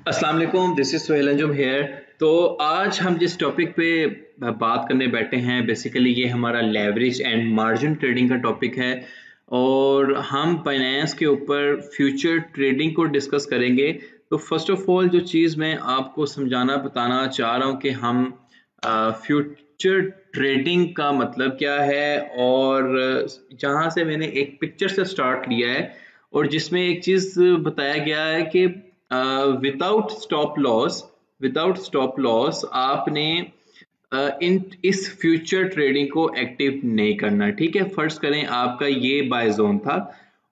अस्सलाम वालेकुम, this is Sohail Anjum here. तो आज हम जिस टॉपिक पे बात करने बैठे हैं बेसिकली ये हमारा लेवरेज एंड मार्जिन ट्रेडिंग का टॉपिक है और हम फाइनेंस के ऊपर फ्यूचर ट्रेडिंग को डिस्कस करेंगे। तो फर्स्ट ऑफ ऑल जो चीज़ मैं आपको समझाना बताना चाह रहा हूँ कि हम फ्यूचर ट्रेडिंग का मतलब क्या है और जहाँ से मैंने एक पिक्चर से स्टार्ट लिया है और जिसमें एक चीज़ बताया गया है कि विदाउट स्टॉप लॉस आपने इस फ्यूचर ट्रेडिंग को एक्टिव नहीं करना। ठीक है, फर्ज करें आपका ये बाय जोन था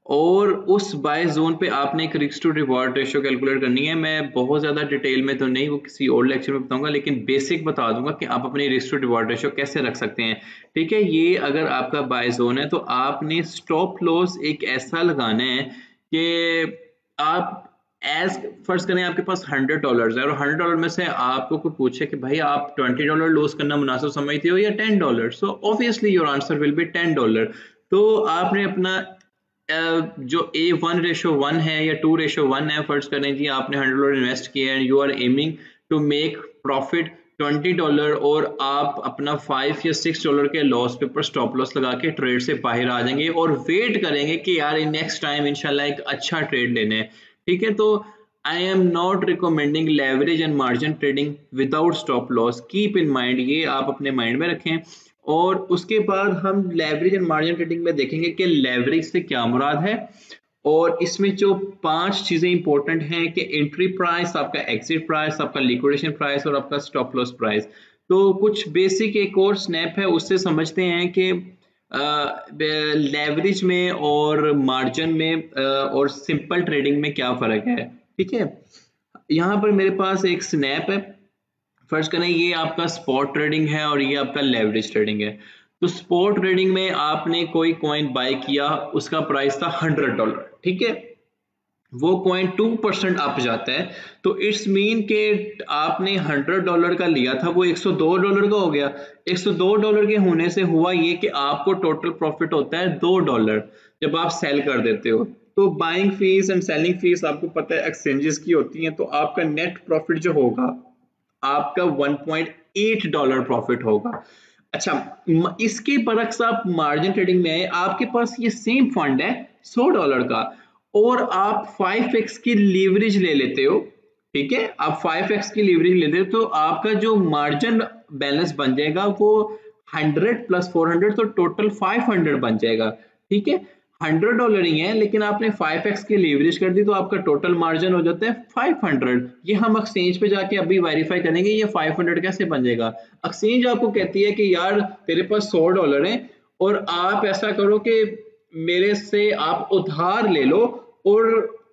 और उस बाय जोन पे आपने एक risk to reward ratio calculate करनी है। मैं बहुत ज़्यादा डिटेल में तो नहीं, वो किसी और लेक्चर में बताऊंगा, लेकिन बेसिक बता दूंगा कि आप अपनी रिस्क टू रिवॉर्ड रेशियो कैसे रख सकते हैं। ठीक है, ये अगर आपका बाय जोन है तो आपने स्टॉप लॉस एक ऐसा लगाना है कि आप एज फर्ज करें आपके पास $100 है और $100 में से आपको कोई पूछे कि भाई आप $20 लॉस करना मुनासिब समझते हो या $10, so obviously your answer will be $10। तो आपने अपना जो A1:1 है या 2:1 है, फर्ज करें जी आपने $100 इन्वेस्ट किया and you are aiming to make profit $20 और आप अपना $5 या $6 के लॉस पे पर स्टॉप लॉस लगा के ट्रेड से बाहर आ जाएंगे और वेट करेंगे कि यार नेक्स्ट टाइम इंशाल्लाह एक अच्छा ट्रेड लेने हैं। ठीक है, तो I am not recommending leverage and margin trading without stop loss. Keep in mind, ये आप अपने माइंड में रखें। और उसके बाद हम लेवरेज एंड मार्जिन ट्रेडिंग में देखेंगे कि लेवरेज से क्या मुराद है और इसमें जो 5 चीजें इंपॉर्टेंट हैं कि एंट्री प्राइस, आपका एग्जिट प्राइस, आपका लिक्विडेशन प्राइस और आपका स्टॉप लॉस प्राइस। तो कुछ बेसिक एक और स्नैप है, उससे समझते हैं कि लेवरेज में और मार्जिन में और सिंपल ट्रेडिंग में क्या फर्क है। ठीक है, यहाँ पर मेरे पास एक स्नैप है। फर्स्ट करें ये आपका स्पॉट ट्रेडिंग है और ये आपका लेवरेज ट्रेडिंग है। तो स्पॉट ट्रेडिंग में आपने कोई कॉइन बाय किया, उसका प्राइस था $100। ठीक है, वो कॉइन 2% अप जाता है तो इट्स मीन के आपने $100 का लिया था, वो $102 का हो गया। $102 के होने से हुआ ये कि आपको टोटल प्रॉफिट होता है $2 जब आप सेल कर देते हो। तो buying fees and selling fees आपको पता है एक्सचेंजेस की होती हैं, तो आपका नेट प्रॉफिट जो होगा आपका $1.8 प्रॉफिट होगा। अच्छा, इसके बरक्स आप मार्जिन ट्रेडिंग में है, आपके पास ये सेम फंड है $100 का और आप 5x की लीवरेज ले लेते हो। ठीक है, आप 5x की लीवरेज लेते हो तो आपका जो मार्जिन बैलेंस बन जाएगा वो 100 + 400 तो टोटल 500 बन जाएगा। ठीक है, $100 ही है लेकिन आपने 5x की लीवरेज कर दी तो आपका टोटल मार्जिन हो जाता है 500। ये हम एक्सचेंज पे जाके अभी वेरीफाई करेंगे ये 500 कैसे बन जाएगा। एक्सचेंज आपको कहती है कि यार तेरे पास $100 है और आप ऐसा करो कि मेरे से आप उधार ले लो और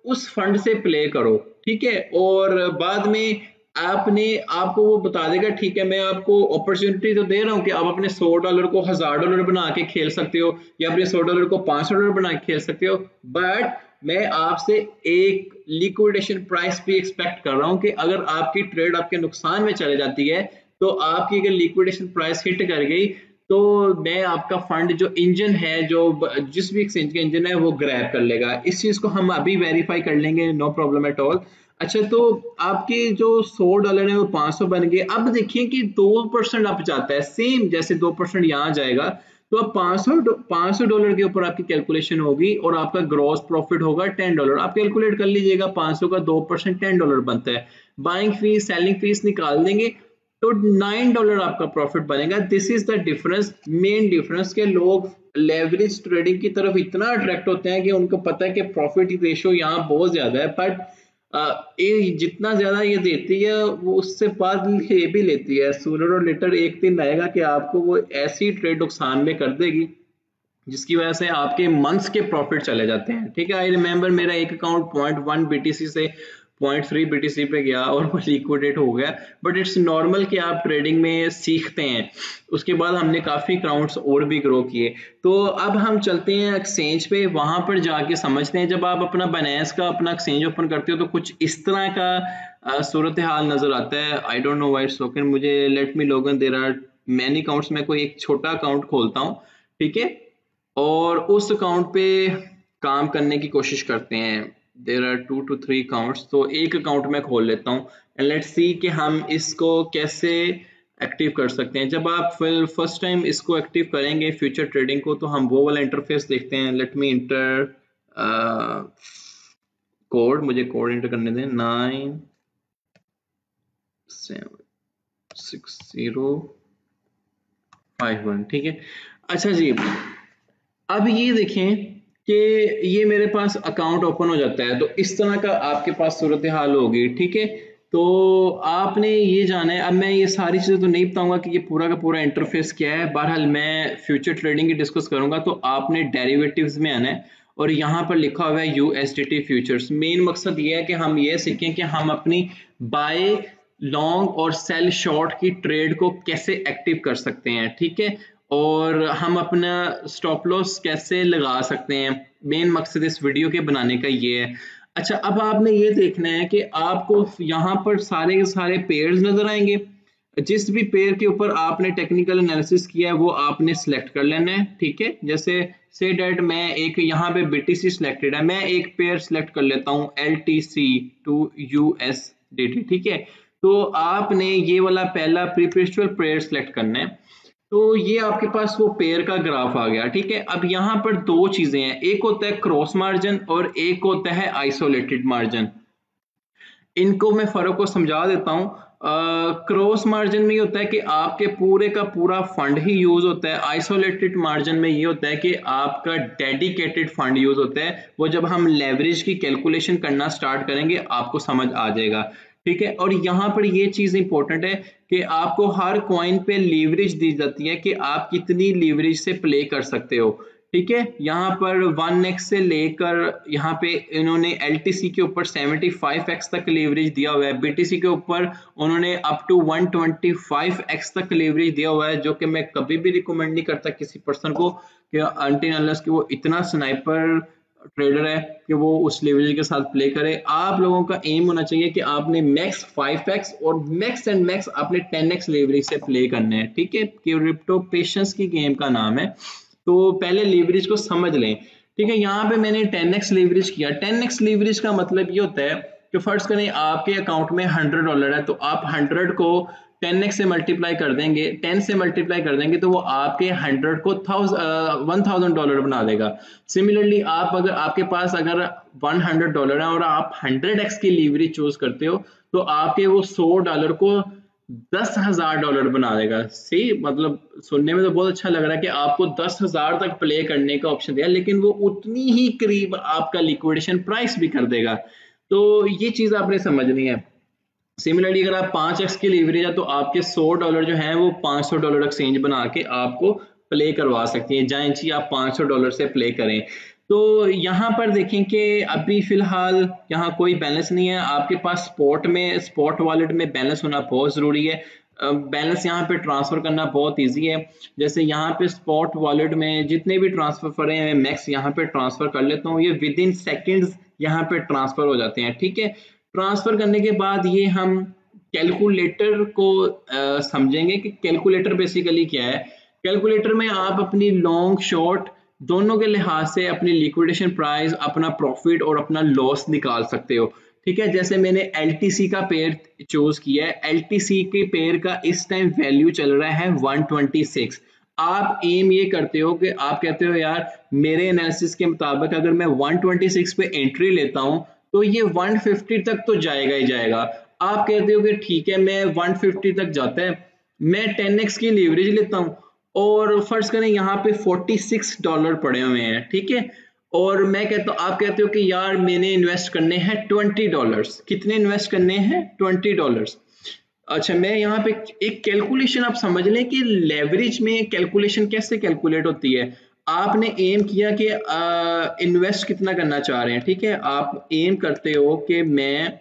उस फंड से प्ले करो। ठीक है, और बाद में आपको वो बता देगा ठीक है मैं आपको अपॉर्चुनिटी तो दे रहा हूँ कि आप अपने $100 को $1000 बना के खेल सकते हो या अपने $100 को $500 बना के खेल सकते हो, बट मैं आपसे एक लिक्विडेशन प्राइस भी एक्सपेक्ट कर रहा हूँ कि अगर आपकी ट्रेड आपके नुकसान में चले जाती है तो आपकी अगर लिक्विडेशन प्राइस हिट कर गई तो मैं आपका फंड जो इंजन है, जो जिस भी एक्सचेंज का इंजन है वो ग्रैब कर लेगा। इस चीज को हम अभी वेरीफाई कर लेंगे, नो प्रॉब्लम एट ऑल। अच्छा, तो आपके जो $100 है वो 500 बन गए। अब देखिए कि 2% अप जाता है, सेम जैसे 2% यहाँ जाएगा तो अब $500 के ऊपर आपकी कैलकुलेशन होगी और आपका ग्रॉस प्रॉफिट होगा $10। आप कैलकुलेट कर लीजिएगा, 500 का 2% $10 बनता है। बाइंग फीस सेलिंग फीस निकाल देंगे तो $9 आपका प्रॉफिट बनेगा। This is the difference, main difference के लोग लेवरेज ट्रेडिंग की तरफ इतना अट्रैक्ट होते हैं कि उनको पता है कि प्रॉफिट रेशियो यहाँ बहुत ज्यादा है, बट ये जितना ज्यादा ये देती है वो उससे बाद ये भी लेती है। सूनर और लेटर एक दिन आएगा कि आपको वो ऐसी ट्रेड नुकसान में कर देगी जिसकी वजह से आपके मंथ्स के प्रॉफिट चले जाते हैं। ठीक है, आई रिमेंबर मेरा एक अकाउंट 0.1 BTC से 0.3 BTC पे गया और वो लिक्विडेट हो गया, बट इट्स नॉर्मल कि आप ट्रेडिंग में सीखते हैं। उसके बाद हमने काफ़ी अकाउंट्स और भी ग्रो किए। तो अब हम चलते हैं एक्सचेंज पे, वहाँ पर जाके समझते हैं। जब आप अपना बाइनेंस का अपना एक्सचेंज ओपन करते हो तो कुछ इस तरह का सूरत हाल नज़र आता है। I don't know why it's open, मुझे let me log in, there are many accounts. मैं कोई एक छोटा अकाउंट खोलता हूँ, ठीक है, और उस अकाउंट पे काम करने की कोशिश करते हैं। देयर आर 2 to 3 अकाउंट्स, तो एक अकाउंट मैं खोल लेता हूँ एंड लेट्स सी कि हम इसको कैसे एक्टिव कर सकते हैं। जब आप फर्स्ट टाइम इसको एक्टिव करेंगे फ्यूचर ट्रेडिंग को, तो हम वो वाला इंटरफेस देखते हैं। लेट मी इंटर कोड, मुझे कोड इंटर करने दें 976051, ठीक है। अच्छा जी, अब ये देखें कि ये मेरे पास अकाउंट ओपन हो जाता है, तो इस तरह का आपके पास सूरत हाल होगी, ठीक है। तो आपने ये जाना है, अब मैं ये सारी चीज़ें तो नहीं बताऊंगा कि ये पूरा का पूरा इंटरफेस क्या है, बहरहाल मैं फ्यूचर ट्रेडिंग की डिस्कस करूंगा। तो आपने डेरिवेटिव्स में आना है और यहाँ पर लिखा हुआ है USDT फ्यूचर्स। मेन मकसद ये है कि हम ये सीखें कि हम अपनी बाय लॉन्ग और सेल शॉर्ट की ट्रेड को कैसे एक्टिव कर सकते हैं, ठीक है, और हम अपना स्टॉप लॉस कैसे लगा सकते हैं। मेन मकसद इस वीडियो के बनाने का ये है। अच्छा, अब आपने ये देखना है कि आपको यहाँ पर सारे के सारे पेयर्स नजर आएंगे। जिस भी पेयर के ऊपर आपने टेक्निकल एनालिसिस किया है वो आपने सिलेक्ट कर लेना है, ठीक है। जैसे से डेट मैं एक यहाँ पे BTC सिलेक्टेड है, मैं एक पेयर सिलेक्ट कर लेता हूँ LTC to USDT, ठीक है। तो आपने ये वाला पहला प्रीपेस्चुअल पेयर सिलेक्ट करना है। तो ये आपके पास वो पेयर का ग्राफ आ गया, ठीक है। अब यहाँ पर दो चीजें हैं, एक होता है क्रॉस मार्जिन और एक होता है आइसोलेटेड मार्जिन। इनको मैं फर्क को समझा देता हूँ। क्रॉस मार्जिन में ये होता है कि आपके पूरे का पूरा फंड ही यूज होता है। आइसोलेटेड मार्जिन में ये होता है कि आपका डेडिकेटेड फंड यूज होता है। वो जब हम लेवरेज की कैलकुलेशन करना स्टार्ट करेंगे आपको समझ आ जाएगा, ठीक है। और यहाँ पर ये चीज इंपॉर्टेंट है कि आपको हर कॉइन पे लीवरेज दी जाती है कि आप कितनी लीवरेज से प्ले कर सकते हो, ठीक है। यहाँ पर 1x से लेकर यहाँ पे इन्होंने LTC के ऊपर 75x तक लीवरेज दिया हुआ है, BTC के ऊपर उन्होंने अप टू 125x तक लीवरेज दिया हुआ है, जो कि मैं कभी भी रिकमेंड नहीं करता किसी पर्सन को कि अनटिल अनलेस कि वो इतना स्नाइपर ट्रेडर है कि वो उस लेवरेज के साथ प्ले करे। आप लोगों का एम होना चाहिए कि आपने मैक्स 5x और मैक्स एंड मैक्स आपने 10x लेवरेज से प्ले करने हैं, ठीक है। क्रिप्टो पेशेंस की गेम का नाम है, तो पहले लीवरेज को समझ लें, ठीक है। यहाँ पे मैंने 10x लीवरेज किया। 10x लीवरेज का मतलब ये होता है कि फर्स्ट करें आपके अकाउंट में $100 है, तो आप 100 को 10x से मल्टीप्लाई कर देंगे, 10 से मल्टीप्लाई कर देंगे तो वो आपके 100 को $1000 बना देगा। सिमिलरली आप अगर आपके पास अगर $100 है और आप 100x की लीवरेज चूज करते हो तो आपके वो $100 को $10,000 बना देगा। सी मतलब सुनने में तो बहुत अच्छा लग रहा है कि आपको 10,000 तक प्ले करने का ऑप्शन दिया, लेकिन वो उतनी ही करीब आपका लिक्विडेशन प्राइस भी कर देगा। तो ये चीज आपने समझनी है। सिमिलरली अगर आप 5x की लीवरेज है तो आपके $100 जो है वो $500 एक्सचेंज बना के आपको प्ले करवा सकती है। जाएं जी आप $500 से प्ले करें। तो यहाँ पर देखें कि अभी फिलहाल यहाँ कोई बैलेंस नहीं है आपके पास। स्पॉट वॉलेट में बैलेंस होना बहुत ज़रूरी है। बैलेंस यहाँ पे ट्रांसफ़र करना बहुत इजी है। जैसे यहाँ पे स्पॉट वॉलेट में जितने भी ट्रांसफ़र पड़े हैं मैक्स यहाँ पे ट्रांसफ़र कर लेता हूँ, ये विद इन सेकेंड्स यहाँ पे ट्रांसफ़र हो जाते हैं, ठीक है। ट्रांसफ़र करने के बाद ये हम कैलकुलेटर को समझेंगे कि कैलकुलेटर बेसिकली क्या है। कैलकुलेटर में आप अपनी लॉन्ग शॉर्ट दोनों के लिहाज से अपनी लिक्विडेशन प्राइस, अपना प्रॉफिट और अपना लॉस निकाल सकते हो, ठीक है। जैसे मैंने LTC का पेयर चूज किया है, LTC के पेयर का इस टाइम वैल्यू चल रहा है 126। आप एम ये करते हो कि आप कहते हो यार मेरे एनालिसिस के मुताबिक अगर मैं 126 पे एंट्री लेता हूं तो ये 150 तक तो जाएगा ही जाएगा। आप कहते हो कि ठीक है मैं 150 तक जाता है, मैं 10x की लीवरेज लेता हूं और फर्ज करें यहाँ पे $46 पड़े हुए हैं, ठीक है। और मैं कहता हूँ, आप कहते हो कि यार मैंने इन्वेस्ट करने हैं $20। कितने इन्वेस्ट करने हैं? $20। अच्छा, मैं यहाँ पे एक कैलकुलेशन आप समझ लें कि लेवरेज में कैलकुलेशन कैसे कैलकुलेट होती है। आपने एम किया कि इन्वेस्ट कितना करना चाह रहे हैं, ठीक है। आप एम करते हो कि मैं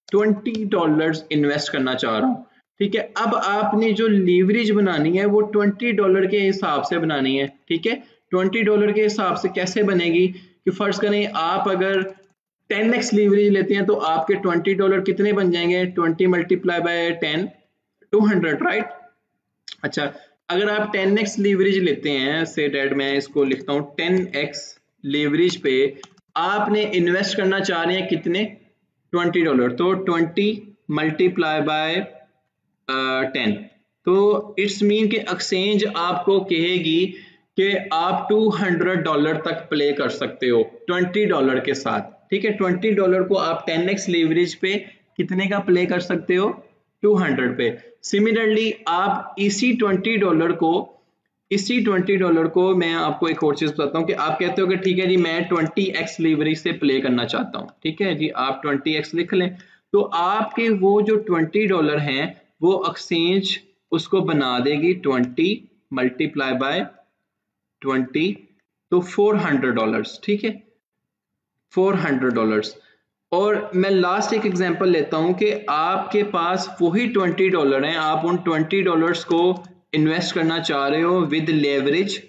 $20 इन्वेस्ट करना चाह रहा हूँ, ठीक है। अब आपने जो लीवरेज बनानी है वो $20 के हिसाब से बनानी है, ठीक है। $20 के हिसाब से कैसे बनेगी कि फर्ज करें आप अगर 10x लीवरेज लेते हैं तो आपके $20 कितने बन जाएंगे? 20 मल्टीप्लाई बाय 10 200, राइट। अच्छा, अगर आप 10x लीवरेज लेते हैं, से डेट मैं इसको लिखता हूं 10x लीवरेज पे आपने इन्वेस्ट करना चाह रहे हैं कितने, $20, तो 20 मल्टीप्लाई बाय 10, तो इट्स मीन कि एक्सचेंज आपको कहेगी कि आप $200 तक प्ले कर सकते हो $20 के साथ, ठीक है। $20 को आप 10x लीवरेज पे कितने का प्ले कर सकते हो, 200 पे। सिमिलरली आप इसी $20 को मैं आपको एक और चीज बताता हूँ कि आप कहते हो कि ठीक है जी मैं 20x लीवरेज से प्ले करना चाहता हूँ, ठीक है जी, आप 20x लिख लें, तो आपके वो जो $20 हैं वो एक्सचेंज उसको बना देगी 20 मल्टीप्लाई बाय 20, तो $400, ठीक है, $400। और मैं लास्ट एक एग्जांपल लेता हूं कि आपके पास वही $20 हैं, आप उन $20 को इन्वेस्ट करना चाह रहे हो विद लेवरेज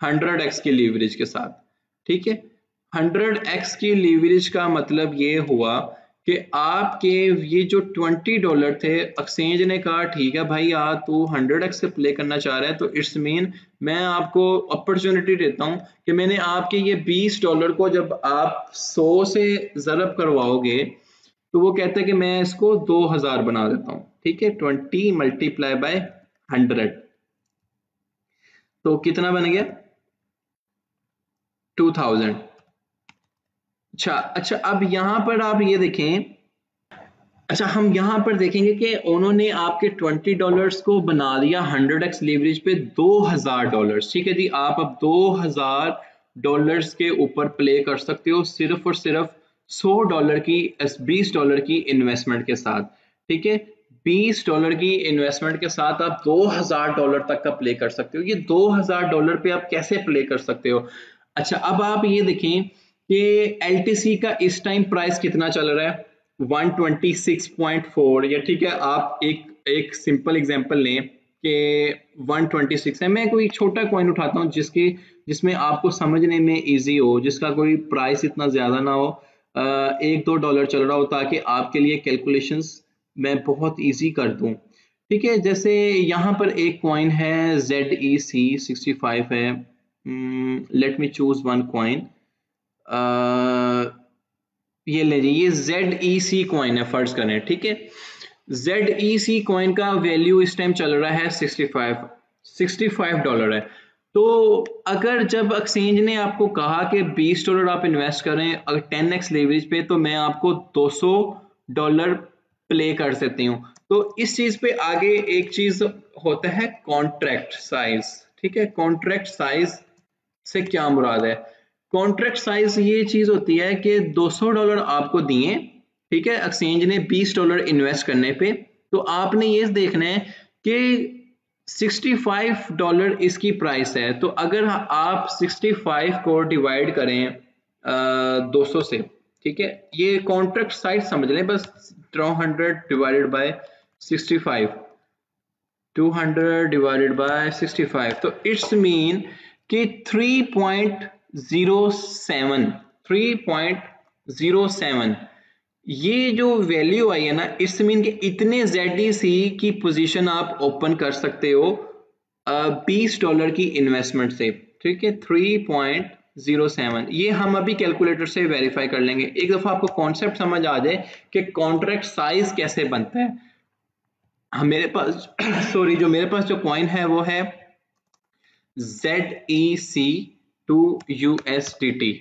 100x की लीवरेज के साथ, ठीक है। 100x की लीवरेज का मतलब ये हुआ कि आपके ये जो $20 थे, एक्सचेंज ने कहा ठीक है भाई तू 100x से प्ले करना चाह रहा है, तो इट्स मीन मैं आपको अपॉर्चुनिटी देता हूं कि मैंने आपके ये $20 को जब आप 100 से ज़रब करवाओगे तो वो कहते हैं कि मैं इसको 2000 बना देता हूं, ठीक है। 20 मल्टीप्लाई बाय 100, तो कितना बन गया, 2000। अच्छा, अब यहां पर आप ये देखें, अच्छा हम यहां पर देखेंगे कि उन्होंने आपके $20 को बना दिया 100x लीवरेज पे $2000, ठीक है जी। आप अब $2000 के ऊपर प्ले कर सकते हो सिर्फ और सिर्फ $20 की इन्वेस्टमेंट के साथ, ठीक है। $20 की इन्वेस्टमेंट के साथ आप $2000 तक का प्ले कर सकते हो। ये $2000 पे आप कैसे प्ले कर सकते हो, अच्छा अब आप ये देखें कि LTC का इस टाइम प्राइस कितना चल रहा है, 126.4, या ठीक है आप एक सिंपल एग्जांपल लें कि 126 है। मैं कोई छोटा कॉइन उठाता हूं जिसमें आपको समझने में इजी हो, जिसका कोई प्राइस इतना ज्यादा ना हो, $1-2 चल रहा हो, ताकि आपके लिए कैलकुलेशंस मैं बहुत इजी कर दूं, ठीक है। जैसे यहाँ पर एक कॉइन है ZEC65 है, let me choose one coin, ये ले जी, ये ZEC कॉइन है फर्ज करें, ठीक है। ZEC कॉइन का वैल्यू इस टाइम चल रहा है $65 है। तो अगर जब एक्सचेंज ने आपको कहा कि $20 आप इन्वेस्ट करें अगर 10x लेवरेज पे, तो मैं आपको $200 प्ले कर सकती हूँ। तो इस चीज पे आगे एक चीज होता है कॉन्ट्रैक्ट साइज, ठीक है। कॉन्ट्रैक्ट साइज से क्या मुराद है, कॉन्ट्रैक्ट साइज ये चीज होती है कि $200 आपको दिए, ठीक है, एक्सचेंज ने $20 इन्वेस्ट करने पे, तो आपने ये देखना है कि $65 इसकी प्राइस है, तो अगर आप 65 को डिवाइड करें 200 से, ठीक है, ये कॉन्ट्रैक्ट साइज समझ लें बस, 200 डिवाइडेड बाय 65, 200 डिवाइडेड बाय 65, तो इट्स मीन कि 3.07 ये जो वैल्यू आई है ना, इट्स मीन कि इतने ZEC की पोजीशन आप ओपन कर सकते हो $20 की इन्वेस्टमेंट से, ठीक है। 3.07 ये हम अभी कैलकुलेटर से वेरीफाई कर लेंगे। एक दफा आपको कॉन्सेप्ट समझ आ जाए कि कॉन्ट्रैक्ट साइज कैसे बनता है, मेरे पास सॉरी जो मेरे पास जो कॉइन है वो है ZEC2USDT,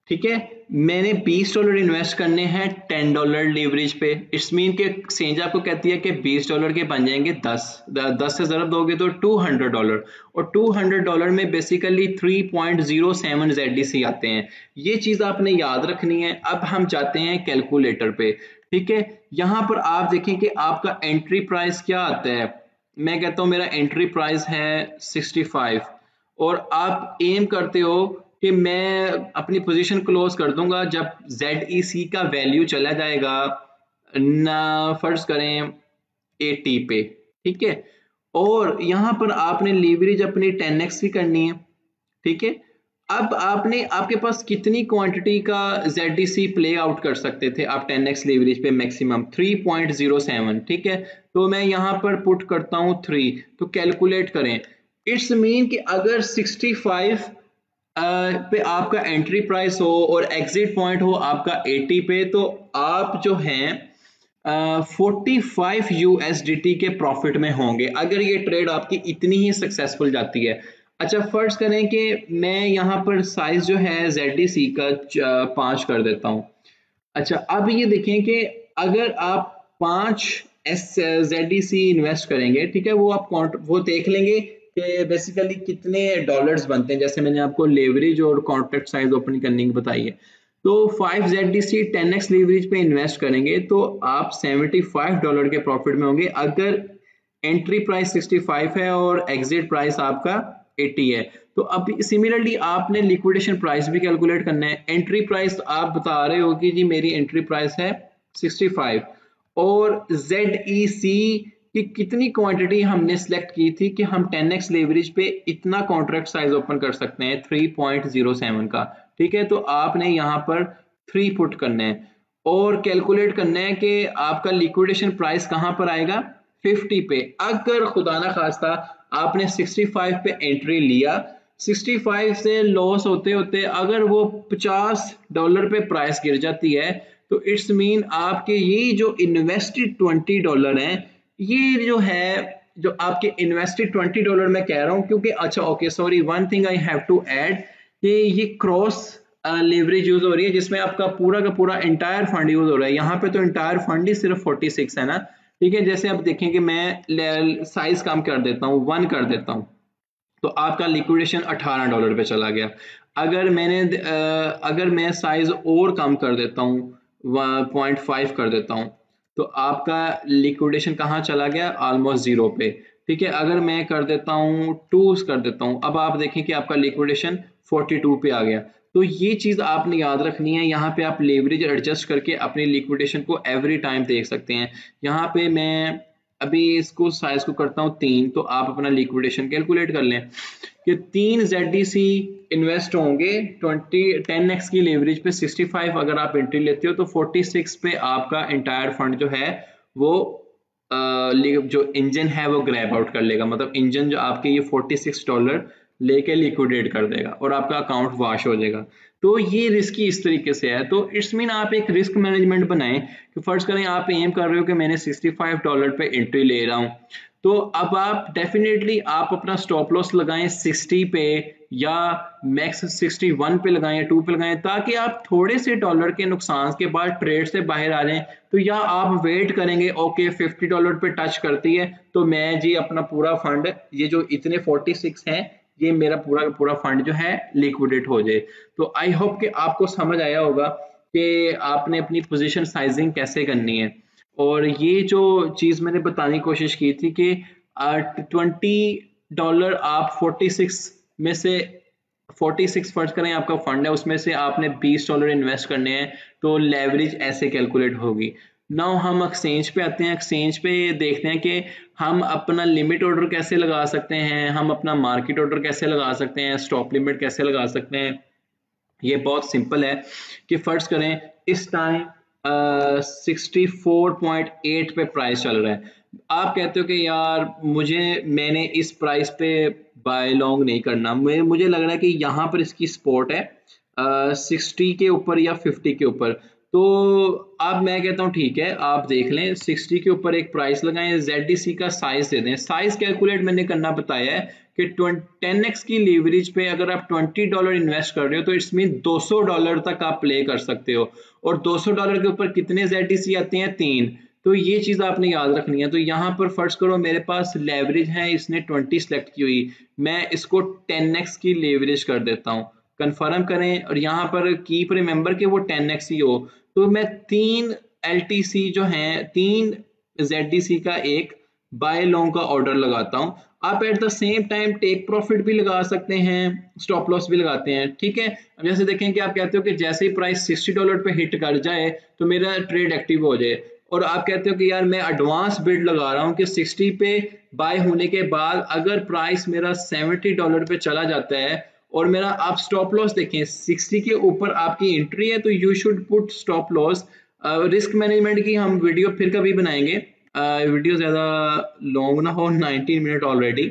ठीक है। मैंने $20 इन्वेस्ट करने हैं $10 लीवरेज पे, इट्स मीन के एक्सचेंज आपको कहती है कि $20 के बन जाएंगे 10 से ज़रब दोगे तो $200, और $200 में बेसिकली 3.07 ZEC आते हैं। ये चीज़ आपने याद रखनी है। अब हम जाते हैं कैलकुलेटर पे, ठीक है। यहाँ पर आप देखें कि आपका एंट्री प्राइस क्या आता है, मैं कहता हूँ मेरा एंट्री प्राइस है 65, और आप एम करते हो कि मैं अपनी पोजीशन क्लोज कर दूंगा जब ZEC का वैल्यू चला जाएगा ना फर्ज करें 80 पे, ठीक है। और यहां पर आपने लीवरेज अपनी 10x की करनी है, ठीक है। अब आपके पास कितनी क्वांटिटी का ZEC प्ले आउट कर सकते थे आप 10x लीवरेज पे, मैक्सिमम 3.07, ठीक है। तो मैं यहां पर पुट करता हूं 3, तो कैलकुलेट करें, इट्स मीन कि अगर 65 पे आपका एंट्री प्राइस हो और एग्जिट पॉइंट हो आपका 80 पे, तो आप जो हैं 45 USDT के प्रॉफिट में होंगे अगर ये ट्रेड आपकी इतनी ही सक्सेसफुल जाती है। अच्छा फर्ज करें कि मैं यहाँ पर साइज जो है ZDC का 5 कर देता हूँ। अच्छा अब ये देखें कि अगर आप 5 ZDC इन्वेस्ट करेंगे, ठीक है, वो आप वो देख लेंगे कि बेसिकली कितने डॉलर्स बनते हैं, जैसे मैंने आपको लेवरेज और कॉन्ट्रैक्ट साइज ओपन करने की बताई है। तो 5 ZDC 10x लेवरेज पे इन्वेस्ट करेंगे तो आप $75 के प्रॉफिट में होंगे अगर एंट्री प्राइस 65 है और एग्जिट प्राइस आपका 80 है। तो अब सिमिलरली आपने लिक्विडेशन प्राइस भी कैलकुलेट करना है। एंट्री प्राइस आप बता रहे हो कि जी मेरी एंट्री प्राइस है 65 और ZEC की कितनी क्वांटिटी हमने सिलेक्ट की थी कि हम 10x लेवरेज पे इतना कॉन्ट्रैक्ट साइज ओपन कर सकते हैं 3.07 का, ठीक है। तो आपने यहाँ पर 3 पुट करना है और कैलकुलेट करना है कि आपका लिक्विडेशन प्राइस कहाँ पर आएगा 50 पे। अगर खुदा ना खास्ता आपने 65 पे एंट्री लिया, 65 से लॉस होते होते अगर वो $50 पे प्राइस गिर जाती है तो इट्स मीन आपके ये जो इन्वेस्टेड $20 हैं, ये जो है जो आपके इन्वेस्टेड $20 मैं कह रहा हूं क्योंकि अच्छा okay sorry one thing I have to add कि ये क्रॉस लेवरेज यूज हो रही है जिसमें आपका पूरा का पूरा इंटायर फंड यूज हो रहा है। यहाँ पे तो इंटायर फंड ही सिर्फ 46 है ना, ठीक है। जैसे आप देखें कि मैं साइज कम कर देता हूँ 1 कर देता हूँ तो आपका लिक्विडेशन $18 पे चला गया। अगर मैं साइज और कम कर देता हूँ 0.5 कर देता हूँ तो आपका लिक्विडेशन कहाँ चला गया ऑलमोस्ट 0 पे, ठीक है। अगर मैं कर देता हूँ 2 कर देता हूँ, अब आप देखें कि आपका लिक्विडेशन 42 पे आ गया। तो ये चीज आपने याद रखनी है। यहाँ पे आप लेवरेज एडजस्ट करके अपनी लिक्विडेशन को एवरी टाइम देख सकते हैं। यहाँ पे मैं अभी इसको साइज को करता हूँ 3, तो आप अपना लिक्विडेशन कैलकुलेट कर लें कि 3 ZDC इन्वेस्ट होंगे 10x की लेवरेज पे 65 अगर आप एंट्री लेते हो तो 46 पे आपका इंटायर फंड जो है वो जो इंजन है वो ग्रैब आउट कर लेगा, मतलब इंजन जो आपके ये $46 लेके लिक्विडेट कर देगा और आपका अकाउंट वॉश हो जाएगा। तो ये रिस्की इस तरीके से है। तो इट्स मीन आप एक रिस्क मैनेजमेंट बनाएं कि फर्ज करें आप एम कर रहे हो कि मैंने $65 पे एंट्री ले रहा हूं, तो अब आप डेफिनेटली आप अपना स्टॉप लॉस लगाएं 60 पे या मैक्स 61 पे लगाएं या 2 पे लगाएं ताकि आप थोड़े से डॉलर के नुकसान के बाद ट्रेड से बाहर आ जाएं। तो या आप वेट करेंगे ओके $50 पे टच करती है तो मैं जी अपना पूरा फंड ये जो इतने 46 हैं ये मेरा पूरा का पूरा फंड जो है लिक्विडेट हो जाए। तो आई होप कि आपको समझ आया होगा कि आपने अपनी पोजीशन साइजिंग कैसे करनी है। और ये जो चीज मैंने बताने की कोशिश की थी कि $20 आप 46 में से 46 फर्ज करें आपका फंड है उसमें से आपने $20 इन्वेस्ट करने हैं तो लेवरेज ऐसे कैलकुलेट होगी। नाउ हम एक्सचेंज पे आते हैं। एक्सचेंज पे देखते हैं कि हम अपना लिमिट ऑर्डर कैसे लगा सकते हैं, हम अपना मार्केट ऑर्डर कैसे लगा सकते हैं, स्टॉप लिमिट कैसे लगा सकते हैं। ये बहुत सिंपल है कि फर्ज करें इस टाइम 64.8 पे प्राइस चल रहा है। आप कहते हो कि यार मैंने इस प्राइस पे बाय लॉन्ग नहीं करना, मुझे लग रहा है कि यहाँ पर इसकी सपोर्ट है 60 के ऊपर या 50 के ऊपर। तो अब मैं कहता हूँ ठीक है आप देख लें 60 के ऊपर एक प्राइस लगाएं, ZDC का साइज दे दें। साइज कैलकुलेट मैंने करना बताया है कि 10x की लीवरेज पे अगर आप $20 इन्वेस्ट कर रहे हो तो इट्स मीन $200 तक आप प्ले कर सकते हो और $200 के ऊपर कितने ZDC आते हैं 3। तो ये चीज आपने याद रखनी है। तो यहाँ पर फर्ज करो मेरे पास लेवरेज है इसने 20 सेलेक्ट की हुई, मैं इसको 10x की लेवरेज कर देता हूँ, कंफर्म करें और यहाँ पर कीप रिमेंबर कि वो 10x ही हो। तो मैं 3 LTC जो हैं 3 ZDC का एक बाय लॉन्ग का ऑर्डर लगाता हूँ। आप at the same time take profit भी लगा सकते हैं, स्टॉप लॉस भी लगाते हैं, ठीक है। अब जैसे देखें कि आप कहते हो कि जैसे ही प्राइस $60 पे हिट कर जाए तो मेरा ट्रेड एक्टिव हो जाए और आप कहते हो कि यार मैं एडवांस बिड लगा रहा हूँ कि 60 पे बाय होने के बाद अगर प्राइस मेरा $70 पे चला जाता है और मेरा आप स्टॉप लॉस देखें 60 के ऊपर आपकी एंट्री है तो you should put stop loss. Risk management की हम वीडियो फिर कभी बनाएंगे, वीडियो ज़्यादा लॉन्ग ना हो, 19 मिनट ऑलरेडी।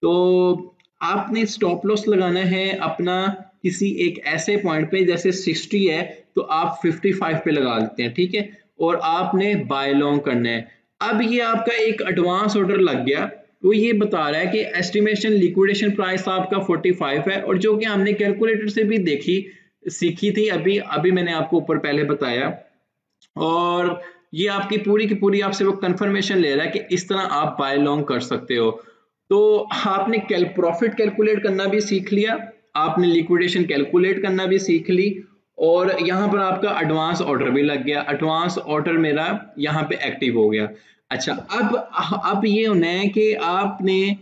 तो आपने स्टॉप लॉस लगाना है अपना किसी एक ऐसे पॉइंट पे, जैसे 60 है तो आप 55 पे लगा देते हैं, ठीक है, और आपने बाय लॉन्ग करना है। अब ये आपका एक एडवांस ऑर्डर लग गया, वो ये बता रहा है कि एस्टिमेशन लिक्विडेशन प्राइस आपका 45 है, और जो कि हमने कैलकुलेटर से भी सीखी थी, अभी अभी मैंने आपको ऊपर पहले बताया, और ये आपकी पूरी की पूरी आपसे वो कंफर्मेशन ले रहा है कि इस तरह आप बाय लॉन्ग कर सकते हो। तो आपने प्रॉफिट कैलकुलेट करना भी सीख लिया, आपने लिक्विडेशन कैलकुलेट करना भी सीख ली, और यहाँ पर आपका एडवांस ऑर्डर भी लग गया, एडवांस ऑर्डर मेरा यहाँ पे एक्टिव हो गया। अच्छा, अब ये होना है कि आपने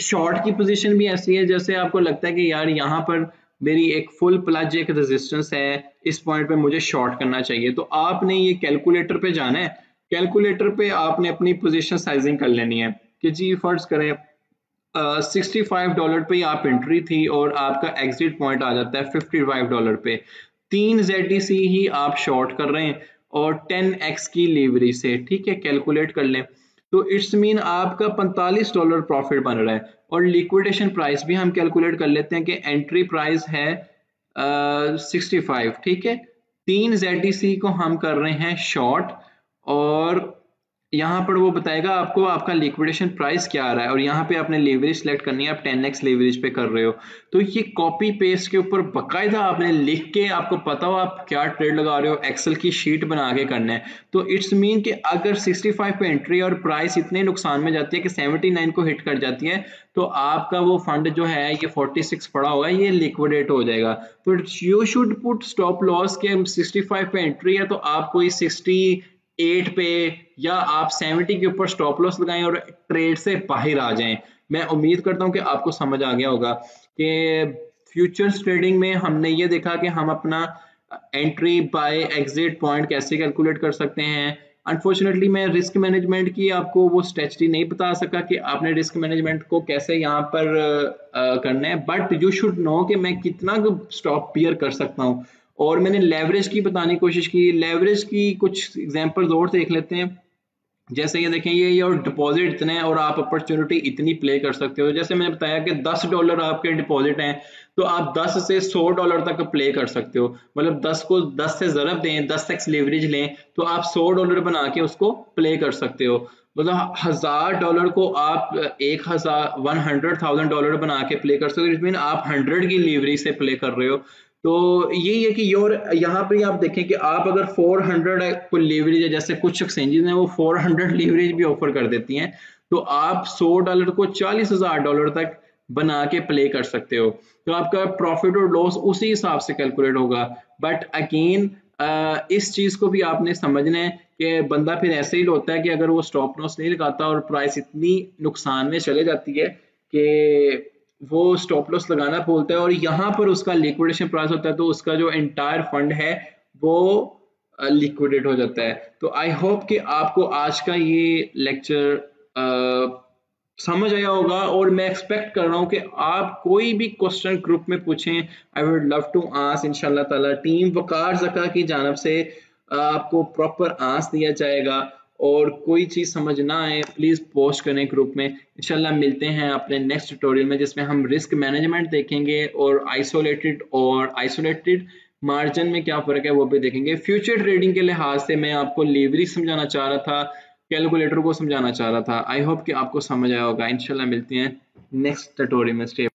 शॉर्ट की पोजीशन भी ऐसी है, जैसे आपको लगता है कि यार यहाँ पर मेरी एक फुल प्लज एक रेजिस्टेंस है, इस पॉइंट पे मुझे शॉर्ट करना चाहिए, तो आपने ये कैलकुलेटर पे जाना है, कैलकुलेटर पे आपने अपनी पोजीशन साइजिंग कर लेनी है कि जी फर्ज करें $65 पे आप एंट्री थी और आपका एग्जिट पॉइंट आ जाता है $55 पे, 3 ZDC ही आप शॉर्ट कर रहे हैं और 10x की लीवरेज से, ठीक है, कैलकुलेट कर लें, तो इट्स मीन आपका $45 प्रॉफिट बन रहा है। और लिक्विडेशन प्राइस भी हम कैलकुलेट कर लेते हैं कि एंट्री प्राइस है 65, ठीक है, 3 ZDC को हम कर रहे हैं शॉर्ट, और यहाँ पर वो बताएगा आपको आपका लिक्विडेशन प्राइस क्या आ रहा है, और यहाँ पे आपने लेवरेज सेलेक्ट करनी है, आप 10x लेवरेज पे कर रहे हो, तो ये कॉपी पेस्ट के ऊपर बकायदा आपने लिख के, आपको पता हो आप क्या ट्रेड लगा रहे हो, एक्सेल की शीट बना के करना है। तो इट्स मीन कि अगर 65 पे एंट्री और प्राइस इतने नुकसान में जाती है कि 79 को हिट कर जाती है, तो आपका वो फंड जो है ये 46 पड़ा हुआ है, ये लिक्विडेट हो जाएगा। तो you should put stop loss के 65 पे एंट्री है तो आप कोई 68 पे या आप 70 के ऊपर स्टॉप लॉस लगाएं और ट्रेड से बाहर आ जाएं। मैं उम्मीद करता हूं कि आपको समझ आ गया होगा कि फ्यूचर्स ट्रेडिंग में हमने ये देखा कि हम अपना एंट्री बाय एग्जिट पॉइंट कैसे कैलकुलेट कर सकते हैं। अनफॉर्चुनेटली मैं रिस्क मैनेजमेंट की आपको वो स्ट्रेटजी नहीं बता सका कि आपने रिस्क मैनेजमेंट को कैसे यहाँ पर करना है, बट यू शुड नो कि मैं कितना स्टॉप बियर कर सकता हूँ। और मैंने लेवरेज की बताने की कोशिश की, लेवरेज की कुछ एग्जांपल्स और देख लेते हैं। जैसे ये देखें, ये और डिपॉजिट इतने हैं और आप अपॉर्चुनिटी इतनी प्ले कर सकते हो। जैसे मैंने बताया कि $10 आपके डिपॉजिट हैं, तो आप 10 से $100 तक प्ले कर सकते हो, मतलब 10 को 10 से ज़रब दें, 10x लेवरेज लें, तो आप $100 बना के उसको प्ले कर सकते हो। मतलब $1000 को आप 100,000 बना के प्ले कर सकते हो, इसमें आप 100 की लेवरेज से प्ले कर रहे हो। तो यही है कि यहाँ पे आप देखें कि आप अगर 400 को लेवरेज है, जैसे कुछ एक्सचेंजेस हैं वो 400 लेवरेज भी ऑफर कर देती हैं, तो आप $100 को $40,000 तक बना के प्ले कर सकते हो, तो आपका प्रॉफिट और लॉस उसी हिसाब से कैलकुलेट होगा। बट अगेन इस चीज को भी आपने समझना है कि बंदा फिर ऐसे ही होता है कि अगर वो स्टॉप लॉस नहीं लगाता और प्राइस इतनी नुकसान में चले जाती है कि वो स्टॉप लॉस लगाना भूलता है और यहाँ पर उसका लिक्विडेशन प्राइस होता है, तो उसका जो एंटायर फंड है वो लिक्विडेट हो जाता है। तो आई होप कि आपको आज का ये लेक्चर समझ आया होगा, और मैं एक्सपेक्ट कर रहा हूँ कि आप कोई भी क्वेश्चन ग्रुप में पूछें, I would love to answer इंशाल्लाह ताला। टीम वकार ज़का की जानब से आपको प्रॉपर आंसर दिया जाएगा, और कोई चीज़ समझ ना आए प्लीज़ पोस्ट करें ग्रुप में। इंशाल्लाह मिलते हैं अपने नेक्स्ट ट्यूटोरियल में, जिसमें हम रिस्क मैनेजमेंट देखेंगे और आइसोलेटेड मार्जिन में क्या फ़र्क है वो भी देखेंगे। फ्यूचर ट्रेडिंग के लिहाज से मैं आपको लेवरेज समझाना चाह रहा था, कैलकुलेटर को समझाना चाह रहा था। आई होप कि आपको समझ आया होगा। इंशाल्लाह मिलते हैं नेक्स्ट ट्यूटोरियल में। स्टे